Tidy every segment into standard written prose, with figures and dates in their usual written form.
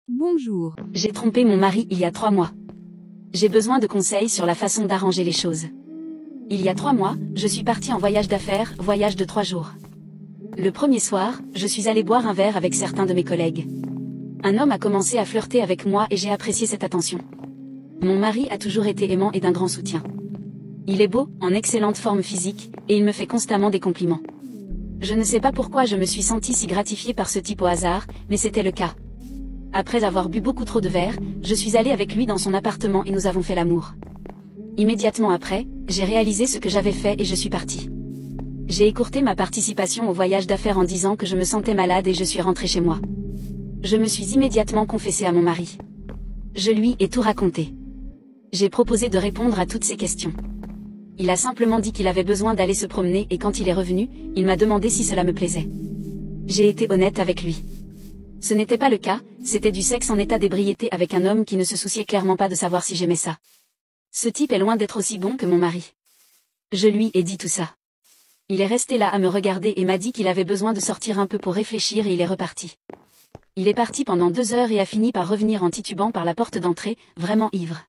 Bonjour. J'ai trompé mon mari il y a 3 mois. J'ai besoin de conseils sur la façon d'arranger les choses. Il y a 3 mois, je suis partie en voyage d'affaires, voyage de 3 jours. Le premier soir, je suis allée boire un verre avec certains de mes collègues. Un homme a commencé à flirter avec moi et j'ai apprécié cette attention. Mon mari a toujours été aimant et d'un grand soutien. Il est beau, en excellente forme physique, et il me fait constamment des compliments. Je ne sais pas pourquoi je me suis sentie si gratifiée par ce type au hasard, mais c'était le cas. Après avoir bu beaucoup trop de verre, je suis allée avec lui dans son appartement et nous avons fait l'amour. Immédiatement après, j'ai réalisé ce que j'avais fait et je suis partie. J'ai écourté ma participation au voyage d'affaires en disant que je me sentais malade et je suis rentrée chez moi. Je me suis immédiatement confessée à mon mari. Je lui ai tout raconté. J'ai proposé de répondre à toutes ses questions. Il a simplement dit qu'il avait besoin d'aller se promener et quand il est revenu, il m'a demandé si cela me plaisait. J'ai été honnête avec lui. Ce n'était pas le cas, c'était du sexe en état d'ébriété avec un homme qui ne se souciait clairement pas de savoir si j'aimais ça. Ce type est loin d'être aussi bon que mon mari. Je lui ai dit tout ça. Il est resté là à me regarder et m'a dit qu'il avait besoin de sortir un peu pour réfléchir et il est reparti. Il est parti pendant 2 heures et a fini par revenir en titubant par la porte d'entrée, vraiment ivre.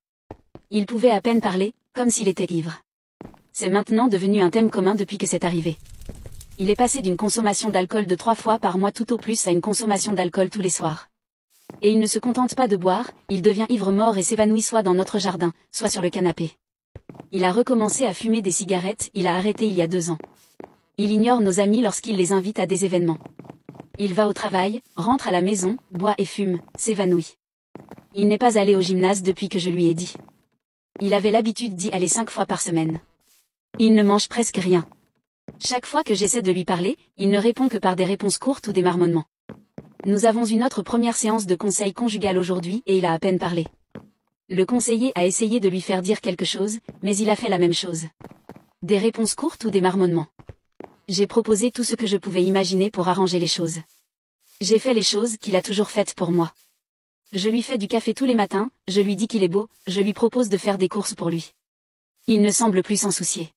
Il pouvait à peine parler, comme s'il était ivre. C'est maintenant devenu un thème commun depuis que c'est arrivé. Il est passé d'une consommation d'alcool de 3 fois par mois tout au plus à une consommation d'alcool tous les soirs. Et il ne se contente pas de boire, il devient ivre-mort et s'évanouit soit dans notre jardin, soit sur le canapé. Il a recommencé à fumer des cigarettes, il a arrêté il y a 2 ans. Il ignore nos amis lorsqu'il les invite à des événements. Il va au travail, rentre à la maison, boit et fume, s'évanouit. Il n'est pas allé au gymnase depuis que je lui ai dit. Il avait l'habitude d'y aller 5 fois par semaine. Il ne mange presque rien. Chaque fois que j'essaie de lui parler, il ne répond que par des réponses courtes ou des marmonnements. Nous avons une autre première séance de conseil conjugal aujourd'hui et il a à peine parlé. Le conseiller a essayé de lui faire dire quelque chose, mais il a fait la même chose. Des réponses courtes ou des marmonnements. J'ai proposé tout ce que je pouvais imaginer pour arranger les choses. J'ai fait les choses qu'il a toujours faites pour moi. Je lui fais du café tous les matins, je lui dis qu'il est beau, je lui propose de faire des courses pour lui. Il ne semble plus s'en soucier.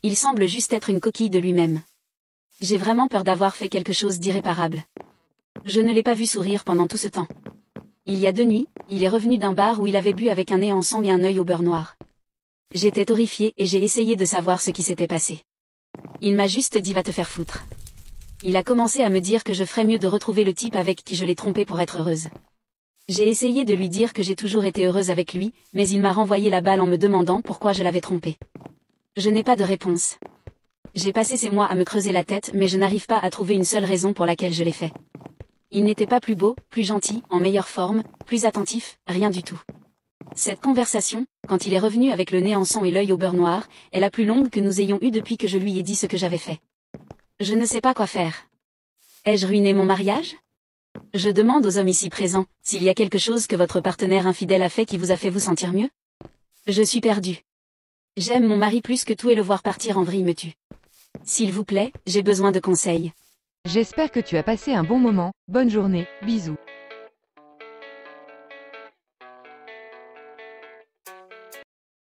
Il semble juste être une coquille de lui-même. J'ai vraiment peur d'avoir fait quelque chose d'irréparable. Je ne l'ai pas vu sourire pendant tout ce temps. Il y a 2 nuits, il est revenu d'un bar où il avait bu avec un nez en sang et un œil au beurre noir. J'étais horrifiée et j'ai essayé de savoir ce qui s'était passé. Il m'a juste dit va te faire foutre. Il a commencé à me dire que je ferais mieux de retrouver le type avec qui je l'ai trompé pour être heureuse. J'ai essayé de lui dire que j'ai toujours été heureuse avec lui, mais il m'a renvoyé la balle en me demandant pourquoi je l'avais trompé. Je n'ai pas de réponse. J'ai passé ces mois à me creuser la tête mais je n'arrive pas à trouver une seule raison pour laquelle je l'ai fait. Il n'était pas plus beau, plus gentil, en meilleure forme, plus attentif, rien du tout. Cette conversation, quand il est revenu avec le nez en sang et l'œil au beurre noir, est la plus longue que nous ayons eue depuis que je lui ai dit ce que j'avais fait. Je ne sais pas quoi faire. Ai-je ruiné mon mariage? Je demande aux hommes ici présents, s'il y a quelque chose que votre partenaire infidèle a fait qui vous a fait vous sentir mieux? Je suis perdue. J'aime mon mari plus que tout et le voir partir en vrille me tue. S'il vous plaît, j'ai besoin de conseils. J'espère que tu as passé un bon moment, bonne journée, bisous.